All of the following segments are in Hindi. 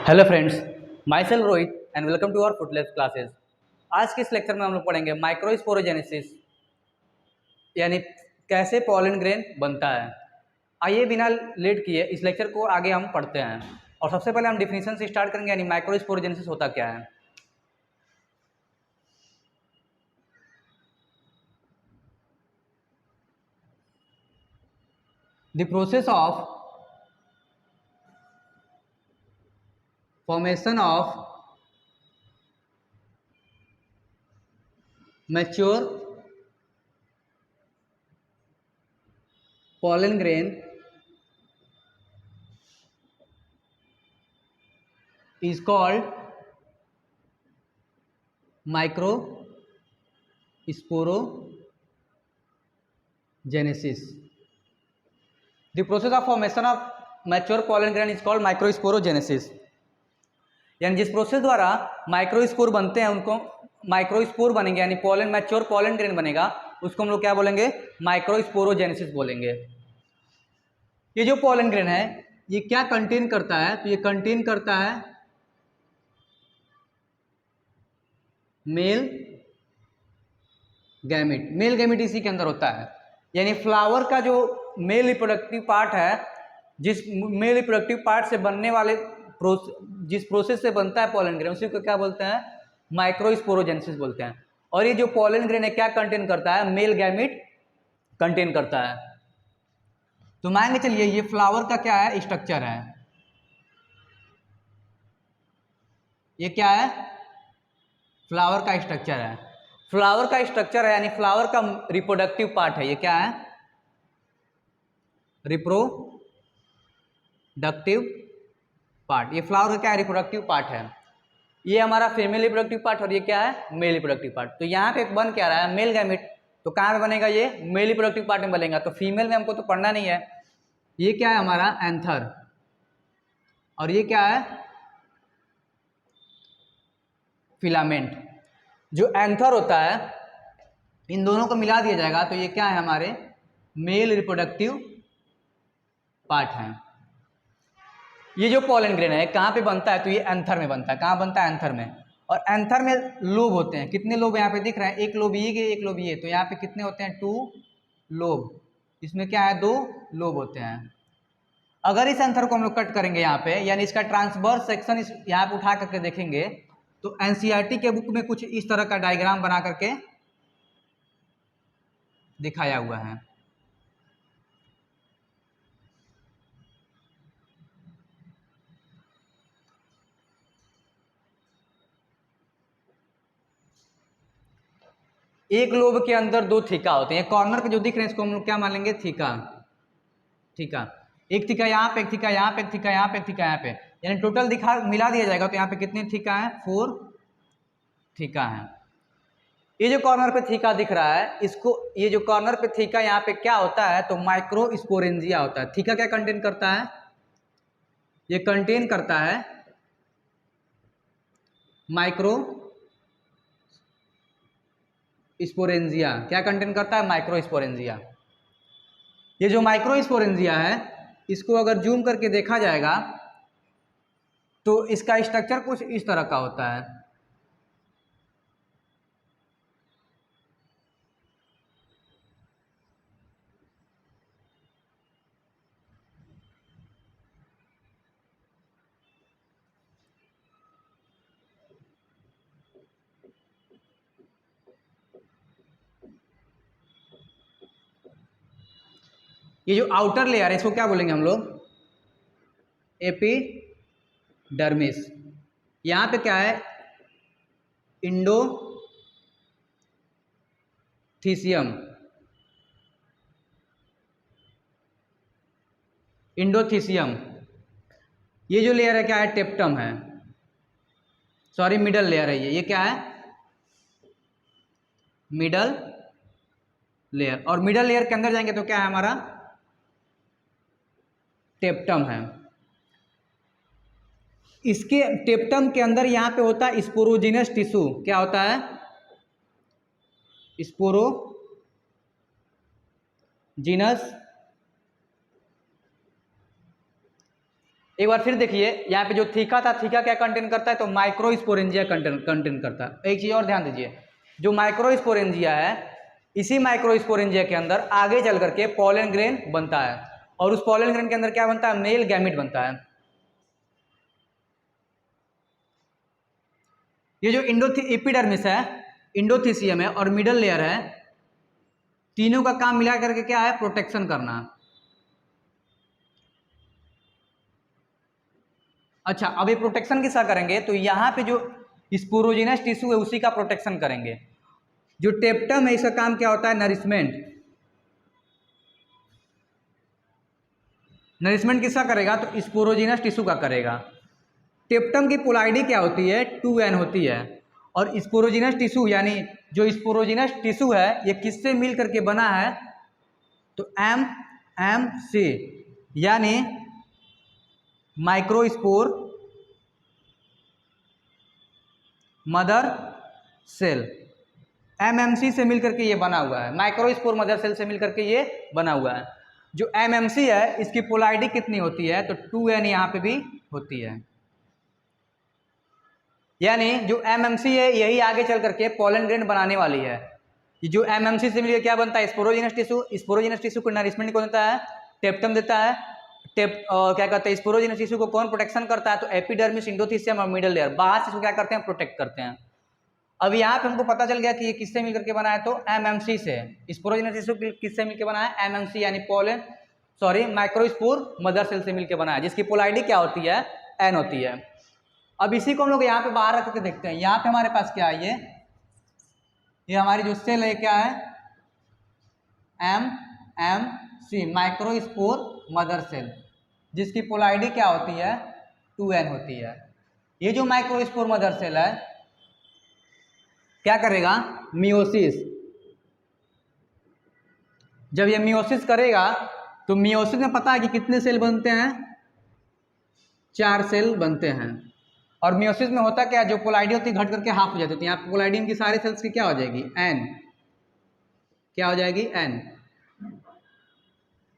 Hello friends, myself Rohit and welcome to our footless classes. आज के इस लेक्चर में हम लोग पढ़ेंगे माइक्रोस्पोरोजेनेसिस, यानी कैसे पॉलन ग्रेन बनता है। आइए बिना लेट किए इस लेक्चर को आगे हम पढ़ते हैं। और सबसे पहले हम डिफिनीशन से स्टार्ट करेंगे, यानी माइक्रोस्पोरोजेनेसिस होता क्या है। The process of formation of mature pollen grain is called microsporogenesis. The process of formation of mature pollen grain is called microsporogenesis. यानी जिस प्रोसेस द्वारा माइक्रोस्पोर बनते हैं उनको माइक्रोस्पोर बनेंगे, यानी पोलन मैच्योर पोलन ग्रेन बनेगा, उसको हम लोग क्या बोलेंगे? माइक्रोस्पोरोजेनेसिस बोलेंगे। ये जो पोलन ग्रेन है ये क्या कंटेन करता है? तो ये कंटेन करता है मेल गैमिट। मेल गैमिट इसी के अंदर होता है, यानी फ्लावर का जो मेल रिप्रोडक्टिव पार्ट है, जिस मेल रिप्रोडक्टिव पार्ट से बनने वाले जिस प्रोसेस से बनता है पोलन ग्रेन, उसी को क्या बोलते हैं? माइक्रोस्पोरोजेनेसिस बोलते हैं। और ये जो पोलन ग्रेन है क्या कंटेन करता है? मेल गैमिट कंटेन करता है। तो मान के चलिए ये फ्लावर का क्या है? स्ट्रक्चर है। ये क्या है? फ्लावर का स्ट्रक्चर है। फ्लावर का स्ट्रक्चर है, यानी फ्लावर का रिप्रोडक्टिव पार्ट है। ये क्या है? Reproductive part. ये फ्लावर का क्या है? रिप्रोडक्टिव पार्ट है। ये हमारा फीमेल रिप्रोडक्टिव पार्ट और ये क्या है? Male reproductive part. तो यहाँ पे बन क्या रहा है? Male gamete. तो कहाँ पे बनेगा? ये मेल रिप्रोडक्टिव पार्ट में बनेगा। तो फीमेल में हमको तो पढ़ना नहीं है। ये क्या है? हमारा एंथर। और ये क्या है? फिलामेंट। जो एंथर होता है इन दोनों को मिला दिया जाएगा तो ये क्या है? हमारे मेल रिप्रोडक्टिव पार्ट है। ये जो पोलन ग्रेन है कहाँ पे बनता है? तो ये एंथर में बनता है। कहाँ बनता है? एंथर में। और एंथर में लोब होते हैं। कितने लोब यहाँ पे दिख रहे हैं? एक लोब ये, एक लोब ये। तो यहाँ पे कितने होते हैं? 2 लोब। इसमें क्या है? 2 लोब होते हैं। अगर इस एंथर को हम लोग कट करेंगे यहाँ पे, यानी इसका ट्रांसवर्स सेक्शन इस यहाँ पे उठा करके देखेंगे तो एनसीईआरटी के बुक में कुछ इस तरह का डायग्राम बना करके दिखाया हुआ है। एक लोब के अंदर 2 थीका होते हैं। कॉर्नर पे जो दिख रहे हैं इसको हम लोग क्या मान लेंगे? थीका। थीका। एक थीका यहाँ पे, एक थीका यहाँ पे, एक थीका यहाँ पे, एक थीका यहाँ पे, यानी टोटल दिखा मिला दिया जाएगा तो यहाँ पे कितने थीका है? 4 थीका है। ये जो कॉर्नर पे थीका दिख रहा है इसको, ये जो कॉर्नर पे थीका यहाँ पे क्या होता है? तो माइक्रोस्पोरेंजिया होता है। थीका क्या कंटेन करता है? ये कंटेन करता है माइक्रो स्पोरेंजिया। क्या कंटेन करता है? माइक्रोस्पोरेंजिया। ये जो माइक्रोस्पोरेंजिया है इसको अगर जूम करके देखा जाएगा तो इसका स्ट्रक्चर कुछ इस तरह का होता है। ये जो आउटर लेयर है इसको क्या बोलेंगे हम लोग? एपिडर्मिस। यहाँ पे क्या है? इंडोथीसियम। इंडोथीसियम। ये जो लेयर है क्या है? टेप्टम है। सॉरी, मिडल लेयर है ये क्या है? Middle layer. और मिडल लेयर के अंदर जाएंगे तो क्या है? हमारा टेप्टम है। इसके टेप्टम के अंदर यहाँ पे होता है स्पोरोजिनस टिश्यू। क्या होता है? स्पोरोजिनस एक बार फिर देखिए, यहाँ पे जो थीका था, थीका क्या कंटेन करता है, तो माइक्रोस्पोरेंजिया कंटेन करता है। एक चीज और ध्यान दीजिए, जो माइक्रोस्पोरेंजिया है, इसी माइक्रोस्पोरेंजिया के अंदर आगे चल करके पॉलन ग्रेन बनता है, और उस पॉलन ग्रेन के अंदर क्या बनता है, मेल गैमेट बनता है। ये जो एपिडर्मिस है, इंडोथीसियम है और मिडल लेयर है, तीनों का काम मिला करके क्या है, प्रोटेक्शन करना। अच्छा, अब ये प्रोटेक्शन किसका करेंगे, तो यहाँ पे जो स्पोरोजिनस टिश्यू है उसी का प्रोटेक्शन करेंगे। जो टेप्टम है, इसका काम क्या होता है, नरिशमेंट। नरिशमेंट किसका करेगा, तो स्पोरोजिनस टिश्यू का करेगा। टेप्टम की पोलाइडी क्या होती है, 2n होती है, और स्पोरोजिनस टिश्यू यानी जो स्पोरोजिनस टिश्यू है ये किससे मिल करके बना है, तो एम से, यानी माइक्रोस्पोर मदर सेल, एमएमसी से मिलकर के ये बना हुआ है। माइक्रोस्पोर मदर सेल से मिलकर के ये बना हुआ है। जो एमएमसी है इसकी पोलारिटी कितनी होती है, तो 2n यहाँ पे भी होती है। यानी जो एमएमसी है यही आगे चल करके पॉलन ग्रेन बनाने वाली है। जो एमएमसी से मिलकर क्या बनता है, स्पोरोजिनस टिश्यू। स्पोरोजिनस टिश्यू को नरिशमेंट कौन देता है, टेप्टम देता है। क्या कहते हैं, स्पोरोजिनस टिश्यू को कौन प्रोटेक्शन करता है, तो एपिडर्मिस, इंडोथीसियम और मिडल लेयर, बाहर से इसको क्या करते हैं, प्रोटेक्ट करते हैं। अब यहाँ पे हमको पता चल गया कि ये किससे मिलकर के बना है, तो एमएमसी से। स्पोरोजिनस टिश्यू किससे मिलकर बना है, एमएमसी यानी माइक्रोस्पोर मदर सेल से मिलकर बना है, जिसकी पोलारिटी क्या होती है, एन होती है। अब इसी को हम लोग यहाँ पे बाहर रख के देखते हैं। यहाँ पे हमारे पास क्या है, ये हमारी जो सेल है क्या है, एमएमसी माइक्रोस्पोर मदर सेल, जिसकी पोलारिटी क्या होती है, 2n होती है। ये जो माइक्रोस्पोर मदर सेल है क्या करेगा, मियोसिस। जब ये मियोसिस करेगा तो मियोसिस में पता है कि कितने सेल बनते हैं, 4 सेल बनते हैं। और मियोसिस में होता क्या है, जो पोलारिटी होती है घट करके हाफ हो जाती है। यहाँ पोलारिटी इनकी सारे सेल्स की क्या हो जाएगी, n, क्या हो जाएगी, n।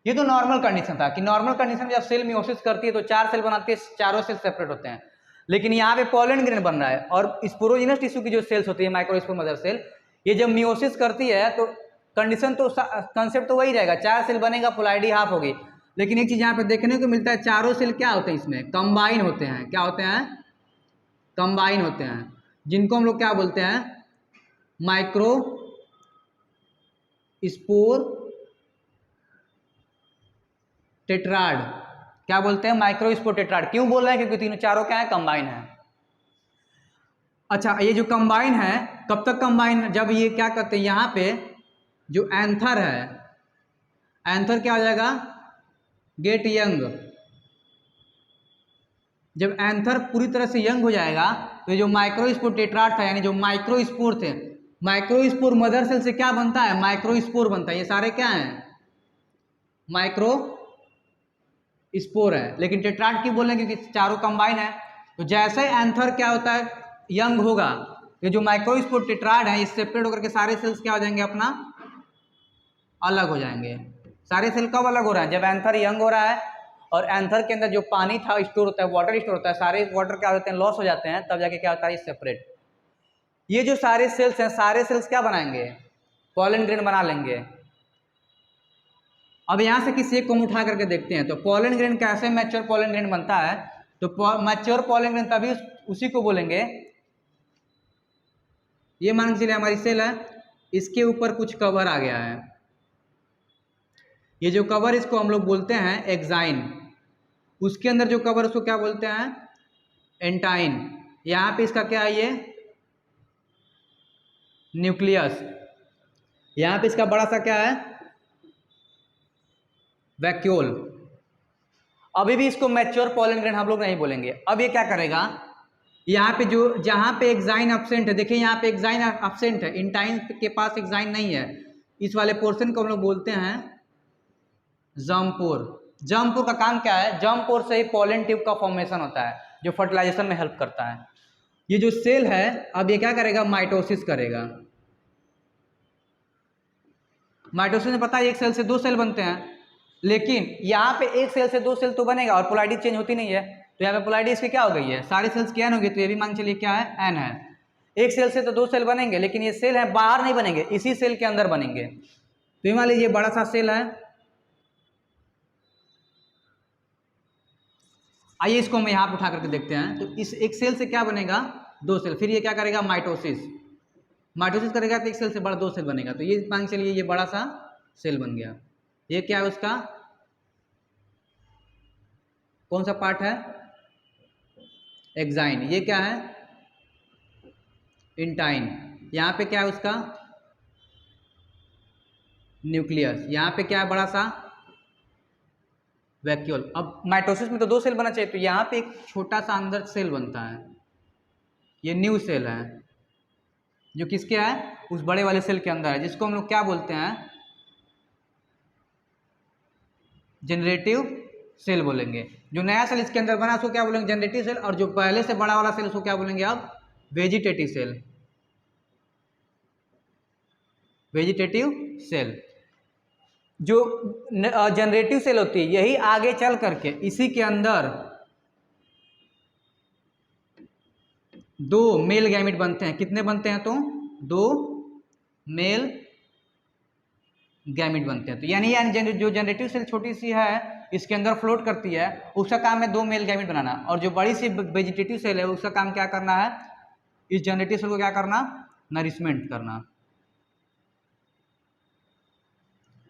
ये तो नॉर्मल कंडीशन था कि नॉर्मल कंडीशन में जब सेल मियोसिस करती है तो 4 सेल बनाती है, चारों सेल सेपरेट होते हैं। लेकिन यहाँ पे पॉलन ग्रेन बन रहा है, और स्पोरोजिनस टिश्यू की जो सेल्स होती है, माइक्रोस्पोर मदर सेल, ये जब मियोसिस करती है तो कंडीशन तो कंसेप्ट तो वही रहेगा, 4 सेल बनेगा, पोलारिटी हाफ होगी। लेकिन एक चीज यहाँ पे देखने को मिलता है, चारों सेल क्या होते हैं, इसमें कंबाइन होते हैं। क्या होते हैं, कंबाइन होते हैं, जिनको हम लोग क्या बोलते हैं, माइक्रो स्पोर टेट्राड। क्या बोलते हैं, माइक्रोस्पोर टेट्राड। क्यों बोल रहे हैं, क्योंकि तीनों चारों क्या है, कंबाइन है। अच्छा, ये जो कंबाइन है कब तक कंबाइन, जब ये क्या करते हैं, यहाँ पे जो एंथर है, एंथर क्या हो जाएगा, गेट यंग। जब एंथर पूरी तरह से यंग हो जाएगा तो जो माइक्रोस्पोर टेट्राड था, यानी जो माइक्रोस्पोर थे, माइक्रोस्पोर मदर सेल से क्या बनता है, माइक्रोस्पोर बनता है। ये सारे क्या हैं, माइक्रो स्पोर है। लेकिन टेट्राड क्यों बोल रहे हैं, क्योंकि चारों कंबाइन है। तो जैसे एंथर क्या होता है, यंग होगा, ये जो माइक्रोस्पोर टेट्राड है ये सेपरेट होकर के सारे सेल्स क्या हो जाएंगे, अपना अलग हो जाएंगे। सारे सेल कब अलग हो रहा है, जब एंथर यंग हो रहा है, और एंथर के अंदर जो पानी था स्टोर होता है, वाटर स्टोर होता है, सारे वाटर क्या होते हैं, लॉस हो जाते हैं, तब जाके क्या होता है, सेपरेट। ये जो सारे सेल्स हैं, सारे सेल्स क्या बनाएंगे, पॉलन ग्रेन बना लेंगे। अब यहाँ से किसी एक को उठा करके देखते हैं, तो पॉलन ग्रेन कैसे मैच्योर पॉलन ग्रेन बनता है, तो मैच्योर पॉलन ग्रेन तभी उसी को बोलेंगे, ये मान के चलिए हमारी सेल है, इसके ऊपर कुछ कवर आ गया है, ये जो कवर इसको हम लोग बोलते हैं एक्साइन, उसके अंदर जो कवर उसको क्या बोलते हैं, एंटाइन। यहाँ पे इसका क्या है, ये न्यूक्लियस। यहाँ पे इसका बड़ा सा क्या है, वैक्यूल। अभी भी इसको मैच्योर पॉलन ग्रेन हम लोग नहीं बोलेंगे। अब ये क्या करेगा, यहाँ पे जो जहाँ पे एक्साइन एब्सेंट है, देखिए यहाँ पे एक्साइन एब्सेंट है, इंटाइन के पास एक्साइन नहीं है, इस वाले पोर्शन को हम लोग बोलते हैं जर्मपोर। जर्मपोर का काम क्या है, जर्मपोर से ही पॉलन ट्यूब का फॉर्मेशन होता है, जो फर्टिलाइजेशन में हेल्प करता है। ये जो सेल है अब ये क्या करेगा, माइटोसिस करेगा। माइटोसिस में पता है एक सेल से 2 सेल बनते हैं, लेकिन यहाँ पे एक सेल से 2 सेल तो बनेगा और पोलैरिटी चेंज होती नहीं है, तो यहाँ पे पोलैरिटी इसकी क्या हो गई है, सारे सेल्स की एन होगी, तो ये भी मान चलिए क्या है, एन है। एक सेल से तो 2 सेल बनेंगे, लेकिन ये सेल है बाहर नहीं बनेंगे, इसी सेल के अंदर बनेंगे। तो ये मान लीजिए बड़ा सा सेल है, आइए इसको हम यहाँ पे उठा करके देखते हैं। तो इस एक सेल से क्या बनेगा, 2 सेल, फिर ये क्या करेगा, माइटोसिस, माइटोसिस करेगा तो एक सेल से बड़ा 2 सेल बनेगा, तो ये मान चलिए ये बड़ा सा सेल बन गया। ये क्या है, उसका कौन सा पार्ट है, एक्साइन। ये क्या है, इंटाइन। यहाँ पे क्या है उसका न्यूक्लियस। यहाँ पे क्या है, बड़ा सा वैक्यूल। अब माइटोसिस में तो 2 सेल बना चाहिए, तो यहाँ पे एक छोटा सा अंदर सेल बनता है, ये न्यू सेल है, जो किसके है, उस बड़े वाले सेल के अंदर है, जिसको हम लोग क्या बोलते हैं, जनरेटिव सेल बोलेंगे। जो नया सेल इसके अंदर बना उसको क्या बोलेंगे, जनरेटिव सेल, और जो पहले से बड़ा वाला सेल उसको क्या बोलेंगे, अब वेजिटेटिव सेल, वेजिटेटिव सेल। जो जनरेटिव सेल होती है यही आगे चल करके इसी के अंदर 2 मेल गैमेट बनते हैं। कितने बनते हैं, तो 2 मेल गैमेट बनते हैं। तो यानी जो जनरेटिव सेल छोटी सी है इसके अंदर फ्लोट करती है, उसका काम है 2 मेल गैमेट बनाना, और जो बड़ी सी वेजिटेटिव सेल है उसका काम क्या करना है, इस जनरेटिव सेल को क्या करना, नरिशमेंट करना,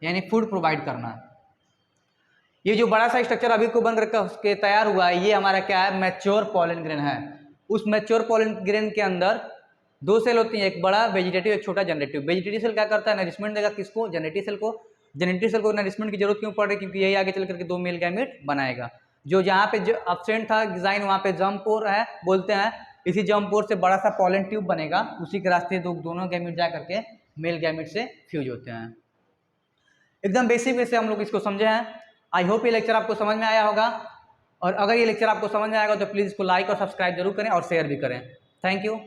यानी फूड प्रोवाइड करना। ये जो बड़ा सा स्ट्रक्चर अभी को बन करके तैयार हुआ है, ये हमारा क्या है, मैच्योर पॉलन ग्रेन है। उस मैच्योर पॉलन ग्रेन के अंदर 2 सेल होती हैं, एक बड़ा वेजिटेटिव, एक छोटा जनरेटिव। वेजिटेटिव सेल क्या करता है, नरिशमेंट देगा किसको, जनरेटिव सेल को। जनरेटिव सेल को नरिशमेंट की जरूरत क्यों पड़ रही है, क्योंकि यही आगे चल करके 2 मेल गैमेट बनाएगा। जो जहाँ पे जो एब्सेंट था डिजाइन वहाँ पे जंप पोर है बोलते हैं, इसी जंप पोर से बड़ा सा पॉलन ट्यूब बनेगा, उसी के रास्ते दोनों गैमेट जा करके मेल गैमेट से फ्यूज होते हैं। एकदम बेसिक वे से हम लोग इसको समझे हैं। आई होप ये लेक्चर आपको समझ में आया होगा, और अगर ये लेक्चर आपको समझ में आएगा तो प्लीज़ इसको लाइक और सब्सक्राइब जरूर करें और शेयर भी करें। Thank you.